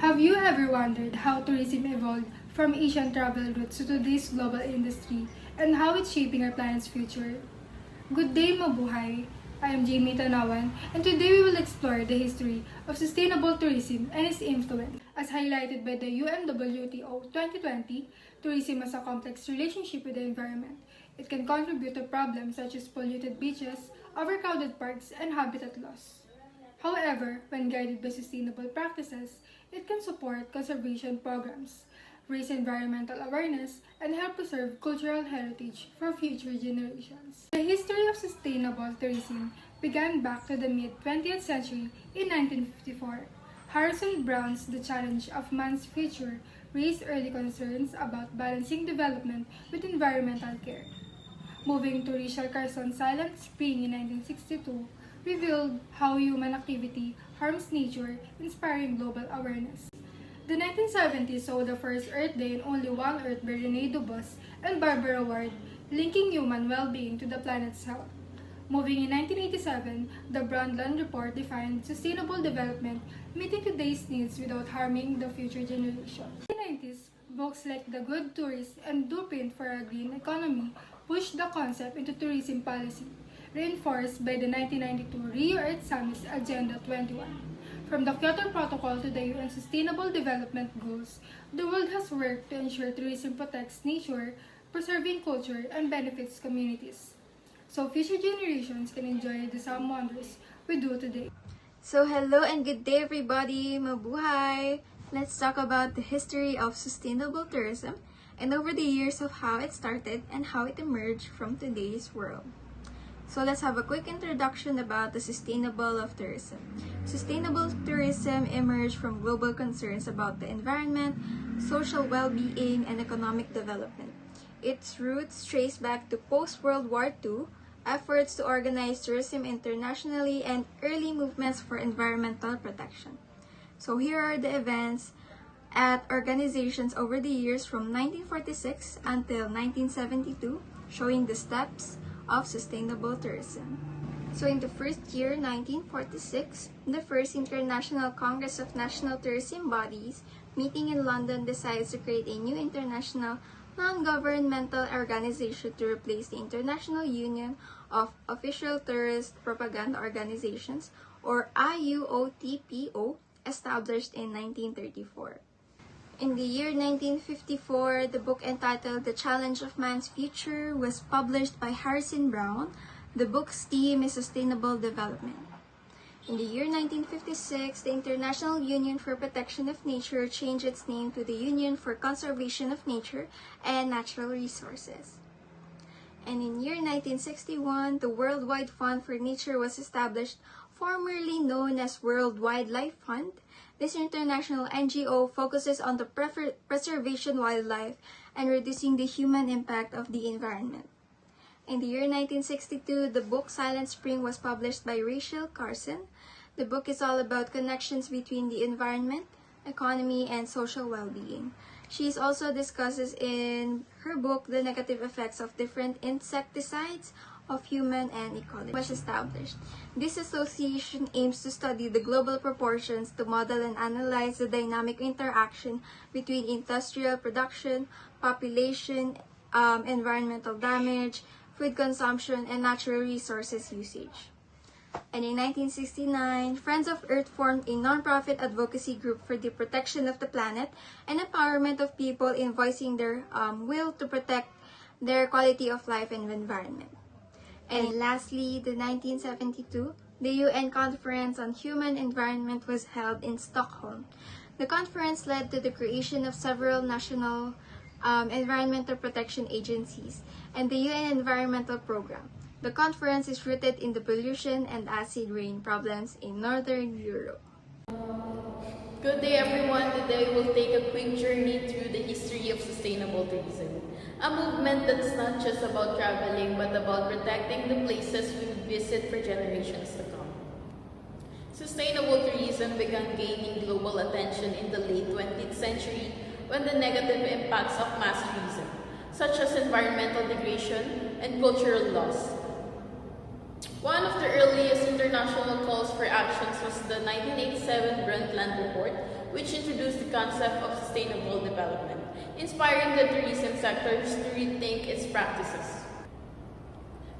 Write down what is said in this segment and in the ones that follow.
Have you ever wondered how tourism evolved from ancient travel routes to today's global industry and how it's shaping our planet's future? Good day, mabuhay! I am Jamie Tanawan, and today we will explore the history of sustainable tourism and its influence. As highlighted by the UNWTO 2020, tourism has a complex relationship with the environment. It can contribute to problems such as polluted beaches, overcrowded parks, and habitat loss. However, when guided by sustainable practices, it can support conservation programs, raise environmental awareness, and help preserve cultural heritage for future generations. The history of sustainable tourism began back to the mid-20th century in 1954. Harrison Brown's The Challenge of Man's Future raised early concerns about balancing development with environmental care. Moving to Rachel Carson's Silent Spring in 1962, revealed how human activity harms nature, inspiring global awareness. The 1970s saw the first Earth Day and Only One Earth by Rene Dubos and Barbara Ward, linking human well-being to the planet's health. Moving in 1987, the Brundtland Report defined sustainable development, meeting today's needs without harming the future generation. In the 1990s, books like The Good Tourist and Blueprint for a Green Economy pushed the concept into tourism policy, reinforced by the 1992 Rio Earth Summit's Agenda 21. From the Kyoto Protocol to the UN Sustainable Development Goals, the world has worked to ensure tourism protects nature, preserving culture, and benefits communities, so future generations can enjoy the same wonders we do today. So hello and good day everybody, mabuhay! Let's talk about the history of sustainable tourism and over the years of how it started and how it emerged from today's world. So let's have a quick introduction about the sustainable of tourism. Sustainable tourism emerged from global concerns about the environment, social well-being, and economic development. Its roots trace back to post-World War II, efforts to organize tourism internationally, and early movements for environmental protection. So here are the events at organizations over the years from 1946 until 1972, showing the steps of sustainable tourism. So in the first year, 1946, the first International Congress of National Tourism Bodies, meeting in London, decides to create a new international non-governmental organization to replace the International Union of Official Tourist Propaganda Organizations, or IUOTPO, established in 1934. In the year 1954, the book entitled The Challenge of Man's Future was published by Harrison Brown. The book's theme is sustainable development. In the year 1956, the International Union for Protection of Nature changed its name to the Union for Conservation of Nature and Natural Resources. And in year 1961, the Worldwide Fund for Nature was established, formerly known as World Wildlife Fund. This international NGO focuses on the preservation of wildlife and reducing the human impact of the environment. In the year 1962, the book Silent Spring was published by Rachel Carson. The book is all about connections between the environment, economy, and social well-being. She also discusses in her book the negative effects of different insecticides of human and ecology. Was established. This association aims to study the global proportions to model and analyze the dynamic interaction between industrial production, population, environmental damage, food consumption, and natural resources usage. And in 1969, Friends of Earth formed a non-profit advocacy group for the protection of the planet and empowerment of people in voicing their will to protect their quality of life and environment. And lastly, the 1972, the UN Conference on Human Environment was held in Stockholm. The conference led to the creation of several national environmental protection agencies and the UN Environmental Program. The conference is rooted in the pollution and acid rain problems in Northern Europe. Good day everyone, today we'll take a quick journey through the history of sustainable tourism. A movement that's not just about traveling but about protecting the places we visit for generations to come. Sustainable tourism began gaining global attention in the late 20th century when the negative impacts of mass tourism, such as environmental degradation and cultural loss, One of the earliest international calls for actions was the 1987 Brundtland Report, which introduced the concept of sustainable development, inspiring the tourism sectors to rethink its practices.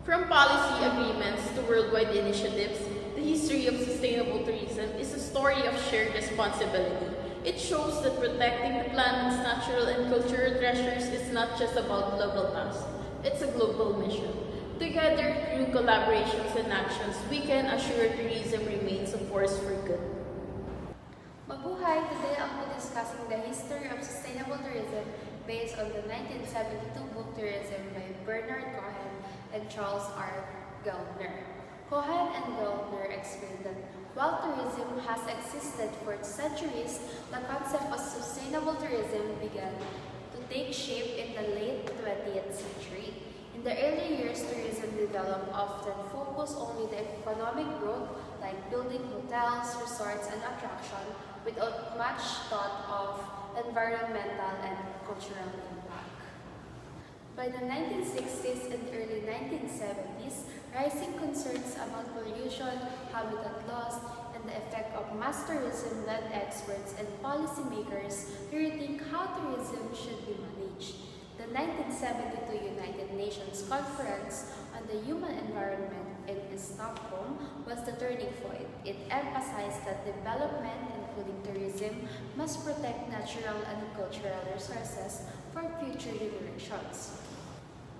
From policy agreements to worldwide initiatives, the history of sustainable tourism is a story of shared responsibility. It shows that protecting the planet's natural and cultural treasures is not just about local task, it's a global mission. Together, through collaborations and actions, we can assure tourism remains a force for good. Mabuhay! Today I'll be discussing the history of sustainable tourism based on the 1972 book Tourism by Bernard Cohen and Charles R. Gellner. Cohen and Gellner explained that while tourism has existed for centuries, the concept of sustainable tourism began to take shape in the late 20th century. In the early years, tourism developed often focused only the economic growth, like building hotels, resorts, and attraction, without much thought of environmental and cultural impact. By the 1960s and early 1970s, rising concerns about pollution, habitat loss, and the effect of mass tourism led experts and policymakers to rethink how tourism should be managed. The 1972 United Nations Conference on the Human Environment in Stockholm was the turning point. It emphasized that development, including tourism, must protect natural and cultural resources for future generations.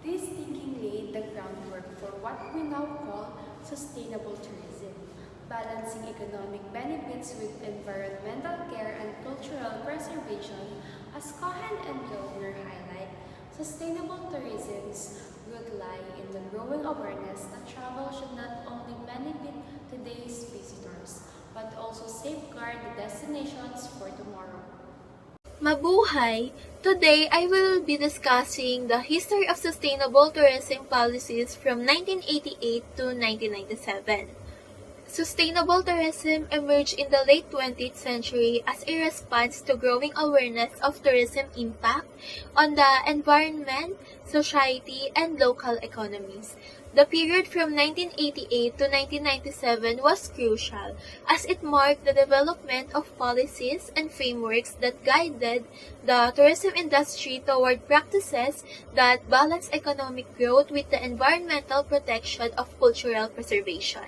This thinking laid the groundwork for what we now call sustainable tourism, balancing economic benefits with environmental care and cultural preservation. As Cohen and Gellner highlight, sustainable tourism's root lie in the growing awareness that travel should not only benefit today's visitors, but also safeguard the destinations for tomorrow. Mabuhay! Today, I will be discussing the history of sustainable tourism policies from 1988 to 1997. Sustainable tourism emerged in the late 20th century as a response to growing awareness of tourism impact on the environment, society, and local economies. The period from 1988 to 1997 was crucial as it marked the development of policies and frameworks that guided the tourism industry toward practices that balance economic growth with the environmental protection of cultural preservation.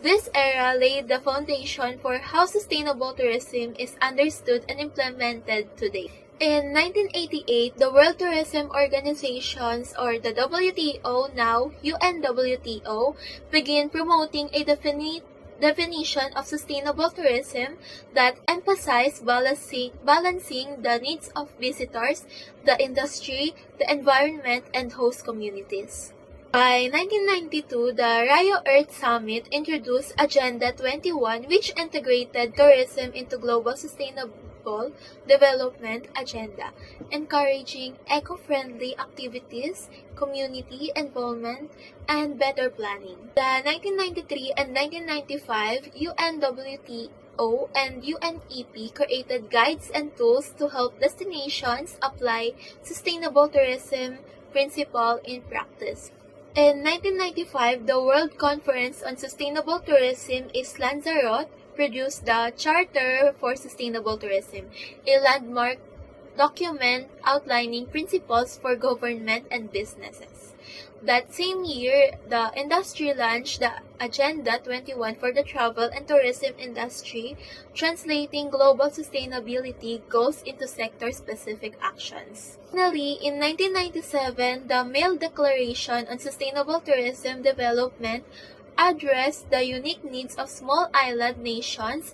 This era laid the foundation for how sustainable tourism is understood and implemented today. In 1988, the World Tourism Organizations, or the WTO, now UNWTO, began promoting a definition of sustainable tourism that emphasized balancing the needs of visitors, the industry, the environment, and host communities. By 1992, the Rio Earth Summit introduced Agenda 21, which integrated tourism into global sustainable development agenda, encouraging eco-friendly activities, community involvement, and better planning. The 1993 and 1995 UNWTO and UNEP created guides and tools to help destinations apply sustainable tourism principle in practice. In 1995, the World Conference on Sustainable Tourism in Lanzarote produced the Charter for Sustainable Tourism, a landmark document outlining principles for government and businesses. That same year, the industry launched the Agenda 21 for the travel and tourism industry, translating global sustainability goals into sector-specific actions. Finally, in 1997, the Male Declaration on Sustainable Tourism Development addressed the unique needs of small island nations,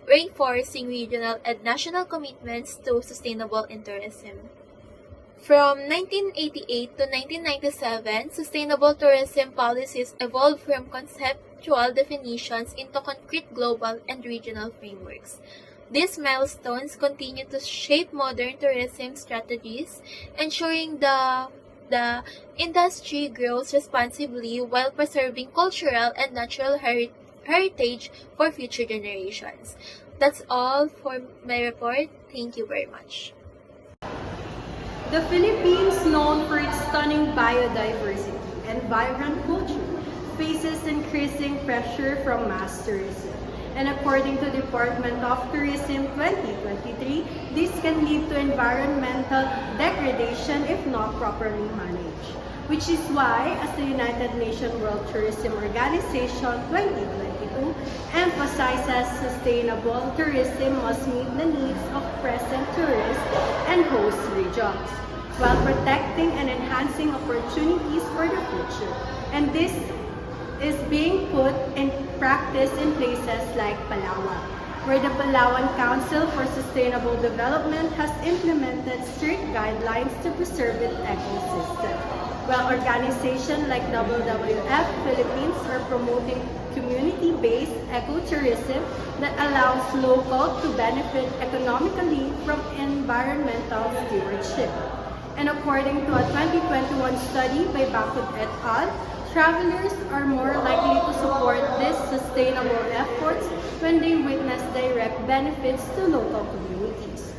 reinforcing regional and national commitments to sustainable tourism. From 1988 to 1997, sustainable tourism policies evolved from conceptual definitions into concrete global and regional frameworks. These milestones continue to shape modern tourism strategies, ensuring the industry grows responsibly while preserving cultural and natural heritage for future generations. That's all for my report. Thank you very much. The Philippines, known for its stunning biodiversity and vibrant culture, faces increasing pressure from mass tourism. And according to Department of Tourism 2023, this can lead to environmental degradation if not properly managed. Which is why, as the United Nations World Tourism Organization 2022 emphasizes sustainable tourism must meet the needs of present tourists and host regions, while protecting and enhancing opportunities for the future. And this is being put in practice in places like Palawan, where the Palawan Council for Sustainable Development has implemented strict guidelines to preserve its ecosystem. While organizations like WWF Philippines are promoting community-based ecotourism that allows locals to benefit economically from environmental stewardship. And according to a 2021 study by Bakut et al., travelers are more likely to support these sustainable efforts when they witness direct benefits to local communities,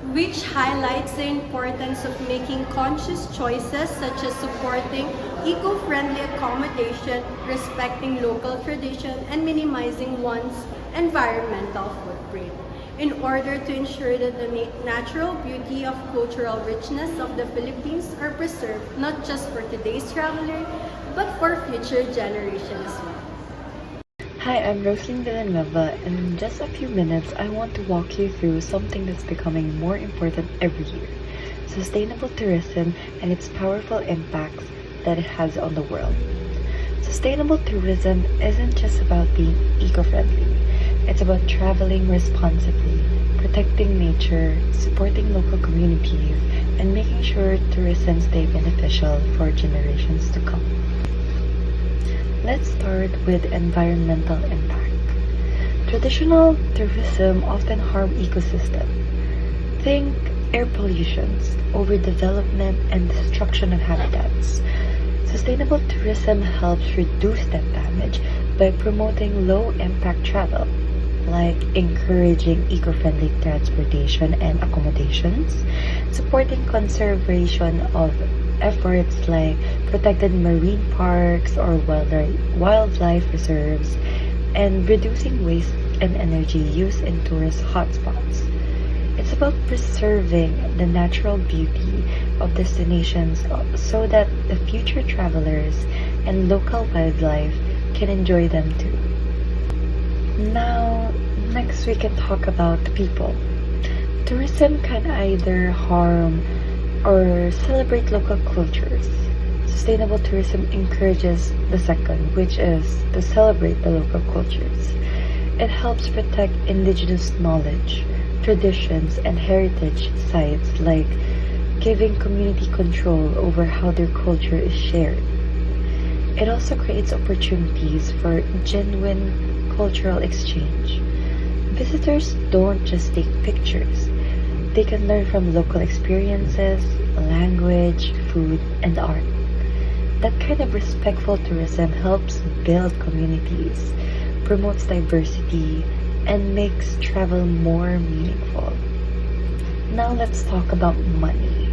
which highlights the importance of making conscious choices such as supporting eco-friendly accommodation, respecting local tradition, and minimizing one's environmental footprint in order to ensure that the natural beauty of cultural richness of the Philippines are preserved not just for today's traveler, but for future generations as well. Hi, I'm Roslyn Villanueva, and in just a few minutes, I want to walk you through something that's becoming more important every year: sustainable tourism and its powerful impacts that it has on the world. Sustainable tourism isn't just about being eco-friendly. It's about traveling responsibly, protecting nature, supporting local communities, and making sure tourism stays beneficial for generations to come. Let's start with environmental impact. Traditional tourism often harm ecosystems. Think air pollution, overdevelopment, and destruction of habitats. Sustainable tourism helps reduce that damage by promoting low-impact travel, like encouraging eco-friendly transportation and accommodations, supporting conservation of efforts like protected marine parks or wildlife reserves, and reducing waste and energy use in tourist hotspots. It's about preserving the natural beauty of destinations so that the future travelers and local wildlife can enjoy them too. Now, next we can talk about the people. Tourism can either harm or celebrate local cultures. Sustainable tourism encourages the second, which is to celebrate the local cultures. It helps protect indigenous knowledge, traditions, and heritage sites, like giving community control over how their culture is shared. It also creates opportunities for genuine cultural exchange. Visitors don't just take pictures. They can learn from local experiences, language, food, and art. That kind of respectful tourism helps build communities, promotes diversity, and makes travel more meaningful. Now let's talk about money.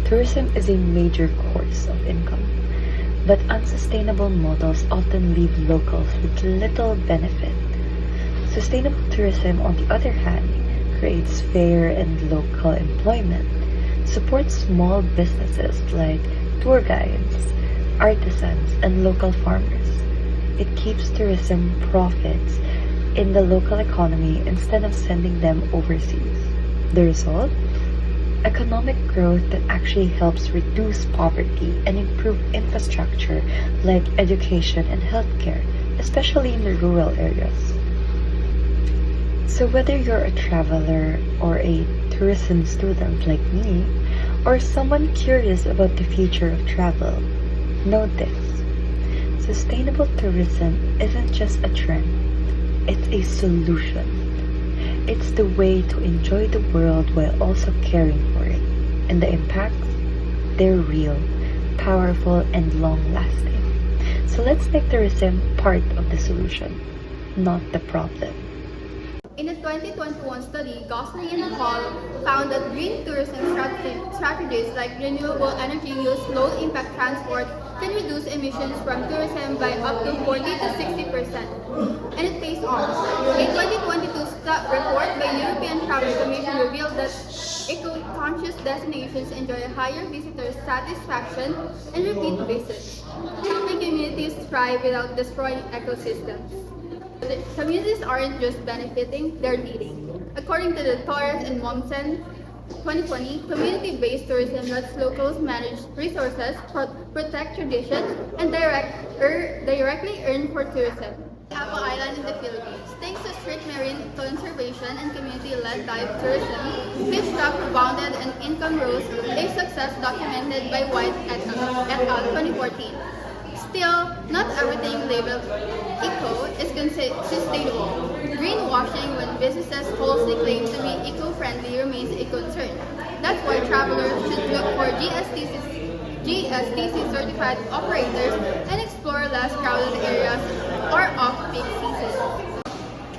Tourism is a major source of income, but unsustainable models often leave locals with little benefit. Sustainable tourism, on the other hand, creates fair and local employment, supports small businesses like tour guides, artisans, and local farmers. It keeps tourism profits in the local economy instead of sending them overseas. The result? Economic growth that actually helps reduce poverty and improve infrastructure like education and healthcare, especially in the rural areas. So whether you're a traveler or a tourism student like me, or someone curious about the future of travel, know this: sustainable tourism isn't just a trend, it's a solution. It's the way to enjoy the world while also caring for it. And the impacts? They're real, powerful, and long-lasting. So let's make tourism part of the solution, not the problem. In a 2021 study, Gosling and Hall found that green tourism strategies like renewable energy use, low-impact transport can reduce emissions from tourism by up to 40 to 60%. And it pays off. A 2022 report by European Travel Commission revealed that eco-conscious destinations enjoy higher visitor satisfaction and repeat visits, helping communities thrive without destroying ecosystems. The communities aren't just benefiting, they're leading. According to the Torres and Mommsen 2020, community-based tourism lets locals manage resources, protect traditions, and directly earn for tourism. Apo Island in the Philippines. Thanks to strict marine conservation and community-led dive tourism, fish stock rebounded and income rose, a success documented by White et al. 2014. Still, not everything labeled eco is sustainable. Greenwashing when businesses falsely claim to be eco-friendly remains a concern. That's why travelers should look for GSTC certified operators and explore less crowded areas or off-peak seasons.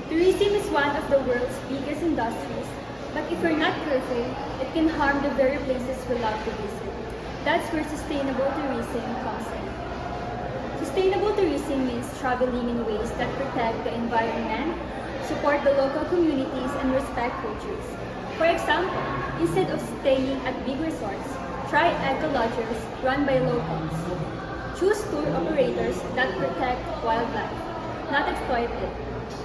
Tourism is one of the world's biggest industries, but if we're not careful, it can harm the very places we love to visit. That's where sustainable tourism comes in. Sustainable tourism means traveling in ways that protect the environment, support the local communities, and respect cultures. For example, instead of staying at big resorts, try eco-lodges run by locals. Choose tour operators that protect wildlife, not exploit it,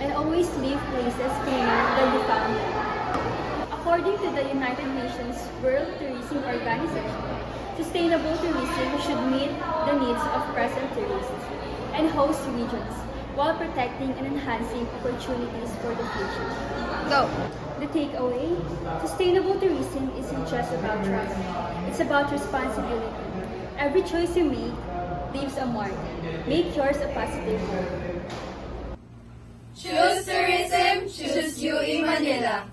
and always leave places cleaner than you found them. According to the United Nations World Tourism Organization, sustainable tourism should meet the needs of present tourists and host regions while protecting and enhancing opportunities for the future. Go! The takeaway, sustainable tourism isn't just about travel. It's about responsibility. Every choice you make leaves a mark. Make yours a positive one. Choose tourism, choose you in Manila.